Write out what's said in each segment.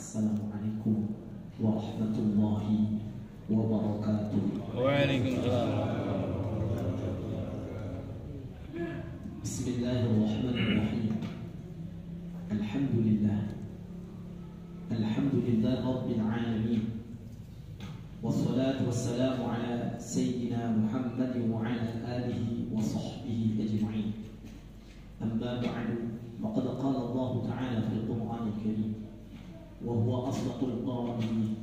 Assalamualaikum warahmatullahi wabarakatuh. Waalaikumsalam. Bismillahirrahmanirrahim. Alhamdulillah Rabbil alamin. Wassalatu wassalamu ala Sayyidina Muhammadin wa ala alihi wa sahbihi ajma'in. Amma ba'du, faqad qala Allah ta'ala fil Qur'anil Karim, wa huwa asdaqul qa'ilin,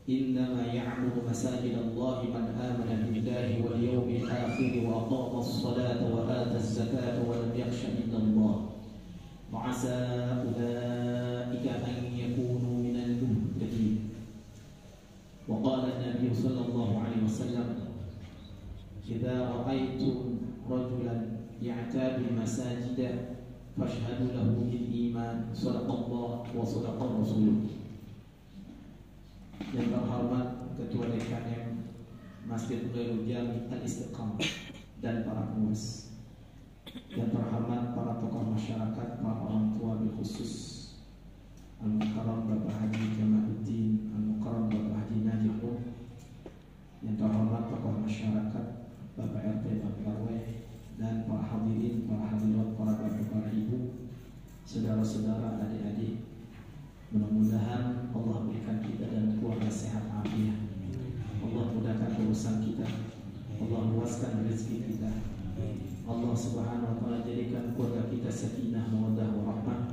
innama ya'muru masajid Allah man amana billahi wal yawmil akhir wa aqama as-salata wa ata az-zakata wa lam yakhsha illa Allah wa 'asa ulaika an yakunu minal muhtadin. وقال النبي صلى الله عليه وسلم إذا رأيتم رجلا يعتاد المساجد فاشهدوا له بالإيمان صدق الله وصدق الرسول. Yang terhormat Ketua DKM Masjid Ghairul Jami Al-Istiqamah dan para pengurus, yang terhormat para tokoh masyarakat, para orang tua bil khusus Al-Mukarram Bapak Haji Jamaluddin, Al-Mukarram Bapak Haji Najibun, yang terhormat tokoh masyarakat, Bapak RT, Bapak RW, dan para hadirin, para hadirat, para bapak, para ibu, saudara-saudara, adik-adik. Mudah-mudahan Allah berikan kita dan keluarga sehat afiat. Allah mudahkan urusan kita, Allah luaskan rezeki kita. Allah Subhanahu wa taala jadikan keluarga kita sakinah, mawaddah, warahmah,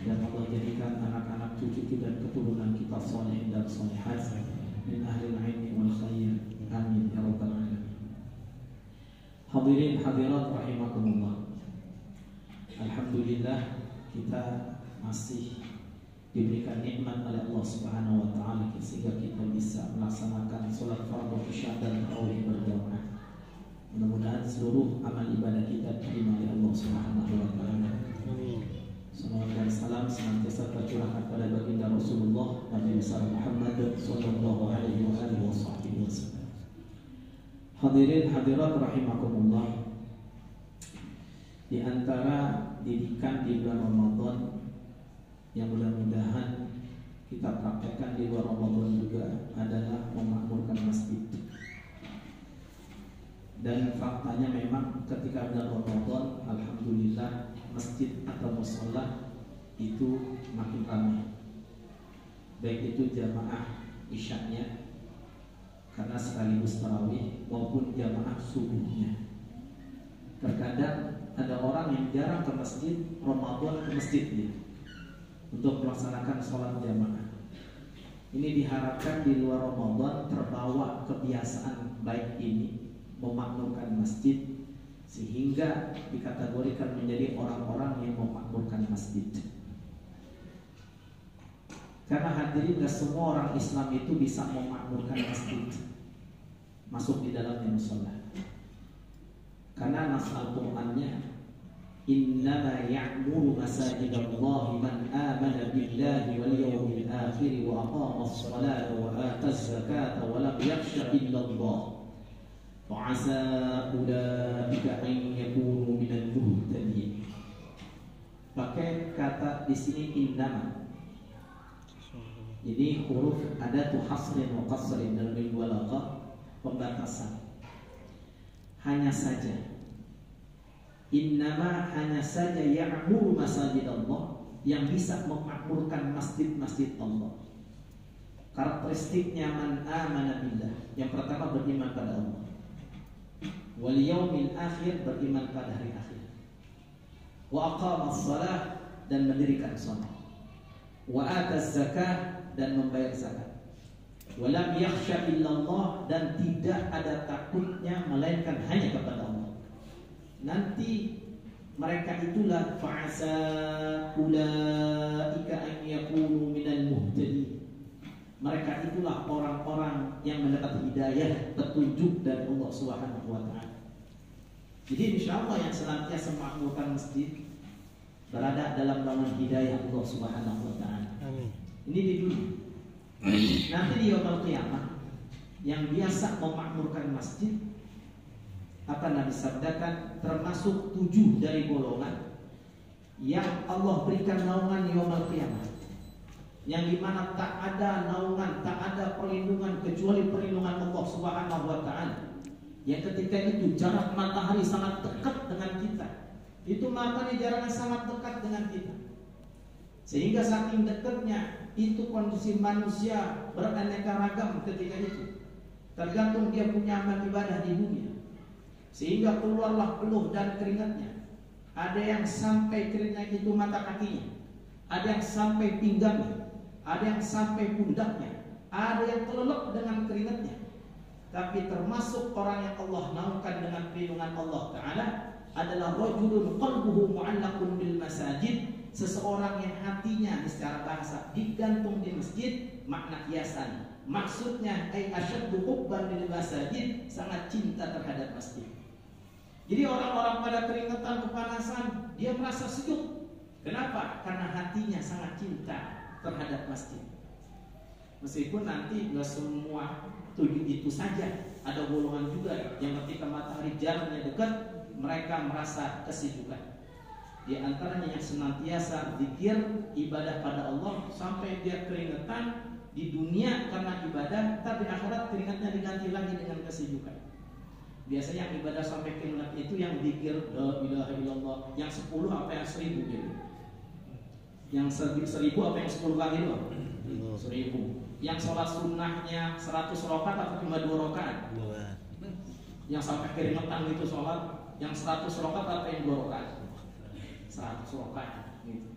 dan Allah jadikan anak-anak cucu kita dan keturunan kita saleh dan salihat min ahli ilmi wal khair. Amin ya rabbal alamin. Hadirin hadirat rahimakumullah. Alhamdulillah kita masih diberikan nikmat oleh Allah Subhanahu wa taala sehingga kita bisa melaksanakan salat fardu isya dan tarawih berjamaah. Mudah-mudahan seluruh amal ibadah kita diterima oleh Allah Subhanahu wa taala. Salawat dan salam senantiasa tercurahkan pada baginda Rasulullah Nabi besar Muhammad sallallahu alaihi wa alihi wasallam. Hadirin hadirat rahimakumullah. Di antara didikan di bulan Ramadan yang mudah-mudahan kita praktekkan di luar Ramadan juga adalah memakmurkan masjid. Dan faktanya memang ketika bulan Ramadan, alhamdulillah masjid atau mushola itu makin ramai. Baik itu jamaah isyaknya karena sekaligus tarawih maupun jamaah subuhnya. Terkadang ada orang yang jarang ke masjid, Ramadan ke masjid dia untuk melaksanakan sholat jamaah. Ini diharapkan di luar Ramadan terbawa kebiasaan baik ini memakmurkan masjid sehingga dikategorikan menjadi orang-orang yang memakmurkan masjid. Karena hadirin, tidak semua orang Islam itu bisa memakmurkan masjid, masuk di dalamnya mushola. Karena nas Al-Qur'annya, innama ya'muru masajidallahi man amana billahi wal yawmil akhir wa aqama as-salata wa ata az-zakata wa lam yakhsha illa Allah wa 'asa ulaika an yakunu minal muhtadin. Pakai kata di sini innama. Ini huruf adatu hasrin wa qasrin dalam balaghah, pembatasan. Hanya saja. Innama hanya saja ya'muru masajid Allah, yang bisa memakmurkan masjid-masjid Allah. Karakteristiknya man amana billah, yang pertama beriman pada Allah, wal yaumil akhir, beriman pada hari akhir, wa aqama as-salah, dan mendirikan salat, wa ata az-zakah, dan membayar zakat, wa lam yakhsha illallah, dan tidak ada takutnya melainkan hanya kepada Allah. Nanti mereka itulah fa'asa ulaika an yakunu minal muhtadin. Mereka itulah orang-orang yang mendapat hidayah, petunjuk dari Allah Subhanahu wa taala. Jadi insyaallah yang senantiasa memakmurkan masjid berada dalam naungan hidayah Allah Subhanahu wa taala. Amin. Ini di dunia. Nanti di yaumul qiyamah yang biasa memakmurkan masjid, apa Nabi sabdakan, termasuk 7 dari golongan yang Allah berikan naungan yaumul qiyamah. yang dimana tak ada naungan, tak ada perlindungan kecuali perlindungan Allah Subhanahu wa Ta'ala. Yang ketika itu jarak matahari sangat dekat dengan kita. Itu matahari jaraknya sangat dekat dengan kita. Sehingga saking dekatnya itu kondisi manusia beraneka ragam ketika itu. Tergantung dia punya amal ibadah di dunia. Sehingga keluarlah peluh dan keringatnya. Ada yang sampai keringat itu mata kakinya, ada yang sampai pinggangnya, ada yang sampai pundaknya, ada yang kelelep dengan keringatnya. Tapi termasuk orang yang Allah naungkan dengan perlindungan Allah Ta'ala adalah rajulun qalbuhu mu'allaqun bil masajid, seseorang yang hatinya secara bahasa digantung di masjid, makna kiasan. Maksudnya ay asyaddu hubban lil masajid, sangat cinta terhadap masjid. Jadi orang-orang pada keringetan, kepanasan, dia merasa sejuk. Kenapa? Karena hatinya sangat cinta terhadap masjid. Meskipun nanti nggak semua tujuh itu saja, ada golongan juga yang ketika matahari jaraknya dekat, mereka merasa kesibukan. Di antaranya yang senantiasa zikir, ibadah pada Allah sampai dia keringetan di dunia karena ibadah, tapi akhirat keringatnya diganti lagi dengan kesibukan. Biasanya yang ibadah sampai keringat itu yang zikir la ilaha illallah, yang 10 apa yang 1000 gitu. Yang 1000 apa yang 10 kali loh? 1000. Yang sholat sunnahnya 100 rakaat atau cuma 2 rakaat? Yang sampai keringetan itu sholat, yang 100 rakaat atau yang 2 rakaat? 100 rakaat gitu.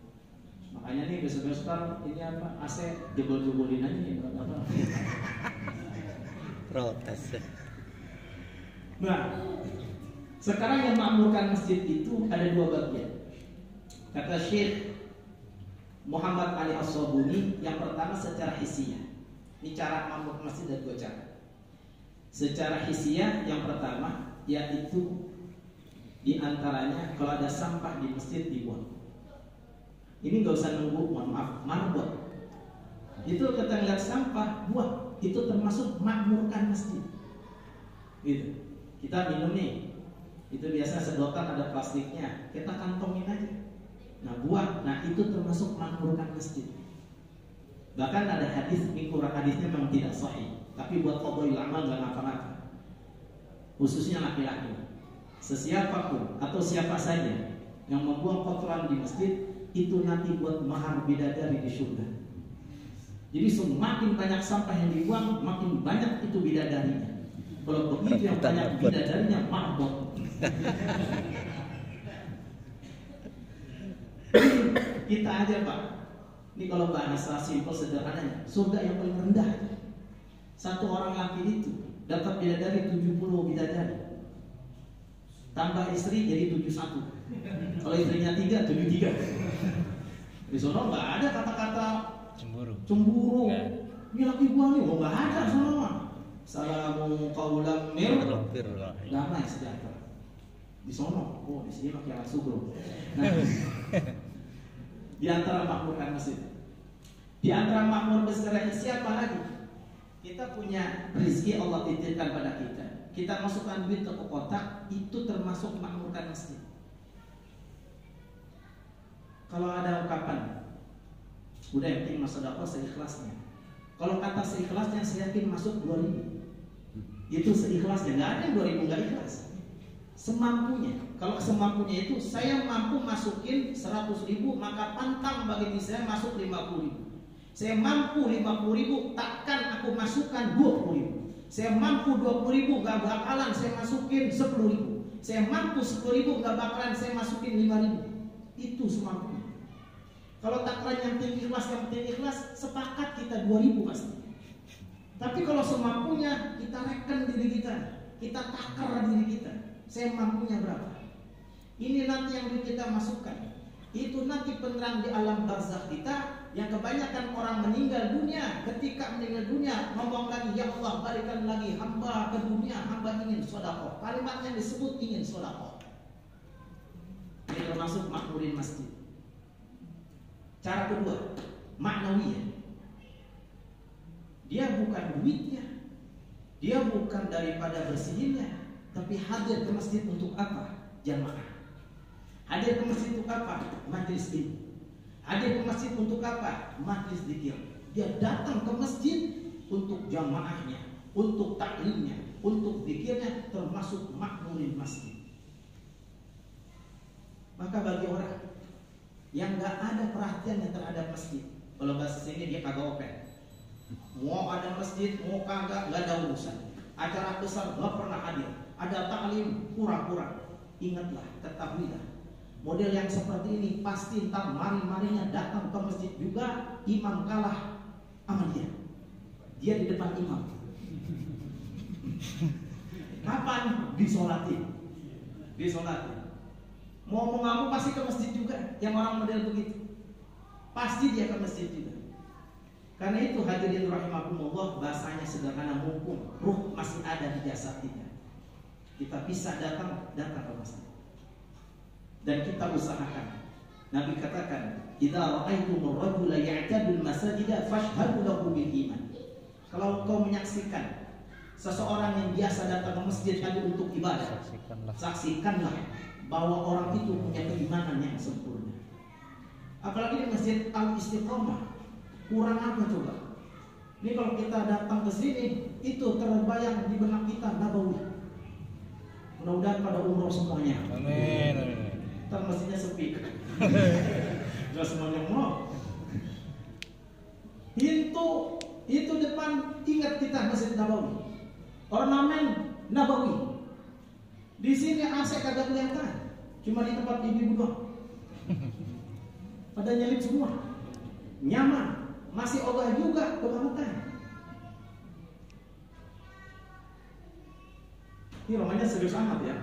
Makanya nih besok-besok ini apa? AC jebol-jebolin aja ya, apa? Protes. Nah, sekarang yang makmurkan masjid itu ada 2 bagian. Kata Syekh Muhammad Ali As-Sabuni, yang pertama secara hissiyah. Ini cara makmur masjid ada 2 cara. Secara hissiyah yang pertama yaitu di antaranya kalau ada sampah di masjid dibuang. Ini nggak usah nunggu, mohon maaf, marbot. Itu kita lihat sampah, buang. Itu termasuk makmurkan masjid. Gitu. Kita minum nih, itu biasa sedotan ada plastiknya, kita kantongin aja. Nah buang, nah itu termasuk makmurkan masjid. Bahkan ada hadis, ini kurang hadisnya memang tidak sahih, tapi buat qadha'il amal gak ngapa-ngapa. Khususnya laki-laki. Sesiapapun atau siapa saja yang membuang kotoran di masjid, itu nanti buat mahar bidadari di surga. Jadi semakin banyak sampah yang dibuang, makin banyak itu bidadarinya. Kalau begitu yang banyak bidadarinya marbot. Kita aja Pak, ini kalau bahasa simpel sederhananya, surga yang paling rendah. Satu orang laki itu dapat bidadari 70 bidadari. Tambah istri jadi 71. Kalau istrinya 3, 73. Di sono nggak ada kata-kata cemburu. Ini laki gua nih, nggak ada sono. Salamu qaulam mir damai sejahtera. Di sono, oh di sini makin subur. Nah, di antara makmurkan masjid, di antara makmur besar siapa lagi? Kita punya rezeki Allah titipkan pada kita. Kita masukkan duit ke kotak, itu termasuk makmurkan masjid. Kalau ada ungkapan, udah yang penting sedekah seikhlasnya. Kalau kata seikhlasnya, saya yakin masuk 2000. Itu seikhlasnya, nggak ada yang 2000 nggak ikhlas. Semampunya. Kalau semampunya itu saya mampu masukin 100.000, maka pantang bagi diri saya masuk 50.000. Saya mampu 50.000, takkan aku masukkan 20.000. Saya mampu 20.000, nggak bakalan saya masukin 10.000. Saya mampu 10.000, nggak bakalan saya masukin 5.000. Itu semampunya. Kalau takaran yang tinggi ikhlas, sepakat kita 2.000 pasti. Tapi kalau semampunya, kita reken diri kita takar diri kita. Saya mampunya berapa? Ini nanti yang kita masukkan. Itu nanti penerang di alam barzakh kita. Yang kebanyakan orang meninggal dunia, ketika meninggal dunia ngomong lagi, ya Allah balikan lagi hamba ke dunia, hamba ingin sedekah. Kalimat yang disebut ingin sedekah. Ini termasuk makmurin masjid. Cara kedua, maknawiyah. Dia bukan duitnya, dia bukan daripada bersihinnya, tapi hadir ke masjid untuk apa? Jamaah. Hadir ke masjid untuk apa? Majelis ilmu. Hadir ke masjid untuk apa? Majelis zikir. Dia datang ke masjid untuk jamaahnya, untuk taklimnya, untuk zikirnya, termasuk makmurin masjid. Maka bagi orang yang nggak ada perhatiannya terhadap masjid, kalau bahasa sini dia kagak open. Mau ada masjid, mau kagak, nggak ada urusan. Acara besar nggak pernah hadir. Ada taklim pura-pura. Ingatlah, ketahuilah, model yang seperti ini pasti entar mari-marinya datang ke masjid juga, imam kalah sama dia. Dia di depan imam. Kapan? Disolatin. Mau mengaku pasti ke masjid juga. Yang orang model begitu pasti dia ke masjid juga. Karena itu hadirin rahimakumullah, bahasanya sederhana, mumpung ruh masih ada di jasad kita bisa datang ke masjid. Dan kita usahakan. Nabi katakan, "Idza ra'aitumur rajula ya'tadul masajida fashhadu lahu bil iman." Kalau kau menyaksikan seseorang yang biasa datang ke masjid tadi untuk ibadah, saksikanlah bahwa orang itu punya keimanan yang sempurna. Apalagi di masjid Al-Istiqomah, kurang apa coba? Ini kalau kita datang ke sini, itu terbayang di benak kita Nabawi. Mudah-mudahan pada umroh semuanya. Amin. Ntar masjidnya sepi. Gak semuanya umroh. Itu depan, ingat kita Masjid Nabawi. Ornamen Nabawi. Di sini AC kagak kelihatan, cuma di tempat ibu doang. Pada nyelip semua, nyaman, masih ogah juga kebangetan. Ini romanya serius amat ya.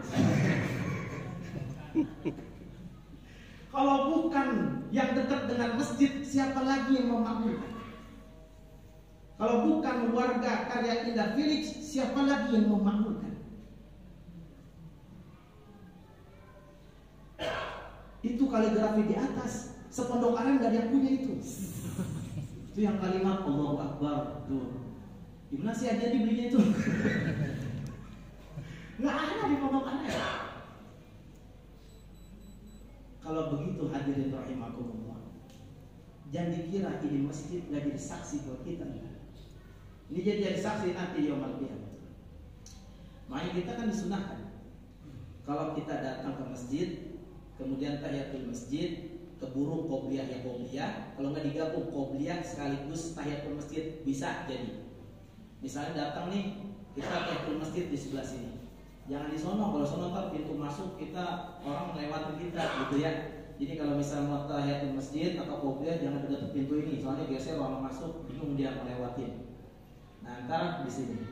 Kalau bukan yang dekat dengan masjid, siapa lagi yang memakmurkan? Kalau bukan warga Karya Indah Village, siapa lagi yang memakmurkan? Itu kaligrafi di atas, sepondok aren gak ada yang punya itu. Itu yang kalimat Allahu Akbar tuh. Gimana sih aja dibelinya itu? Nggak ada di pondok aren. Kalau begitu hadirin rahimakumullah, jangan dikira ini masjid nggak jadi saksi buat kita. Ini jadi saksi nanti yaumul qiyamah. Makanya kita kan disunahkan, kalau kita datang ke masjid, kemudian tahiyatul masjid, keburu qobliyah ya qobliyah. Kalau nggak digabung qobliyah sekaligus tahiyatul masjid bisa jadi. Misalnya datang nih, kita tahiyatul masjid di sebelah sini. Jangan di sono, kalau sono ntar pintu masuk kita orang melewati kita gitu ya. Jadi kalau misalnya mau tahiyatul masjid atau qobliyah jangan dekat pintu ini, soalnya biasanya orang masuk bingung dia melewatin. Nah, ntar di sini.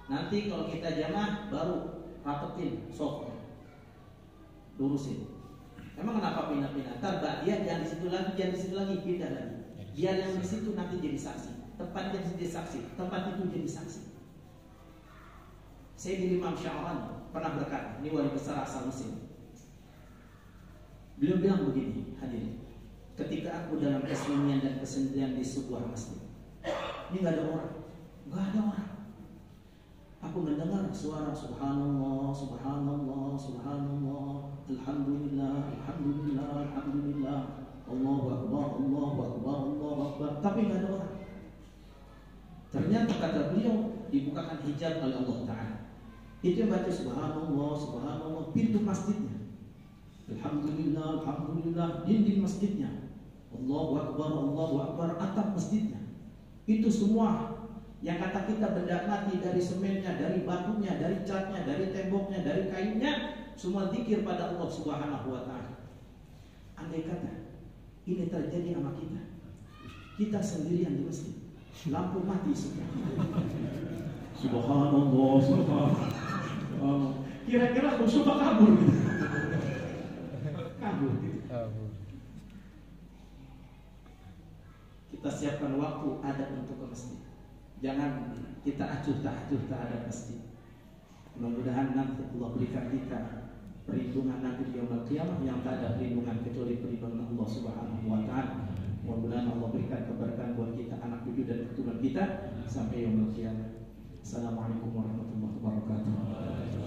Nanti kalau kita jamaah baru rapetin softnya, lurusin. Emang kenapa pindah-pindah? Ntar dia jangan di situ lagi, pindah lagi. Dia yang di situ nanti jadi saksi. Tempat yang jadi saksi, tempat itu jadi saksi. Sayyidina Imam Sya'rani pernah berkata, ini wali besar asal Mesir. Beliau bilang begini, hadirin. Ketika aku dalam kesunyian dan kesendirian di sebuah masjid, ini nggak ada orang. Aku mendengar suara subhanallah, subhanallah, subhanallah, alhamdulillah, alhamdulillah, alhamdulillah, Allahu akbar, Allahu akbar, Allahu akbar. Tapi nggak ada orang. Ternyata kata beliau dibukakan hijab oleh Allah Ta'ala. Itu yang baca subhanallah, subhanallah, pintu masjidnya. Alhamdulillah, alhamdulillah, dinding masjidnya. Allahu akbar, Allahu akbar, atap masjidnya. Itu semua yang kata kita benda mati, dari semennya, dari batunya, dari catnya, dari temboknya, dari kainnya, semua zikir pada Allah Subhanahu wa Ta'ala. Andai kata ini terjadi sama kita sendirian di masjid, lampu mati semua. Subhanallah, subhanallah. Kira-kira khusyuk kabur gitu. Kabur gitu. Kita siapkan waktu ada untuk ke masjid. Jangan kita acuh tak ada masjid. Mudah-mudahan nanti Allah berikan kita perlindungan nanti di yaumul qiyamah yang tak ada perlindungan kecuali perlindungan Allah Subhanahu wa Ta'ala. Mudah-mudahan Allah berikan keberkahan buat kita, anak cucu dan keturunan kita sampai yaumul qiyamah. Assalamualaikum warahmatullahi wabarakatuh.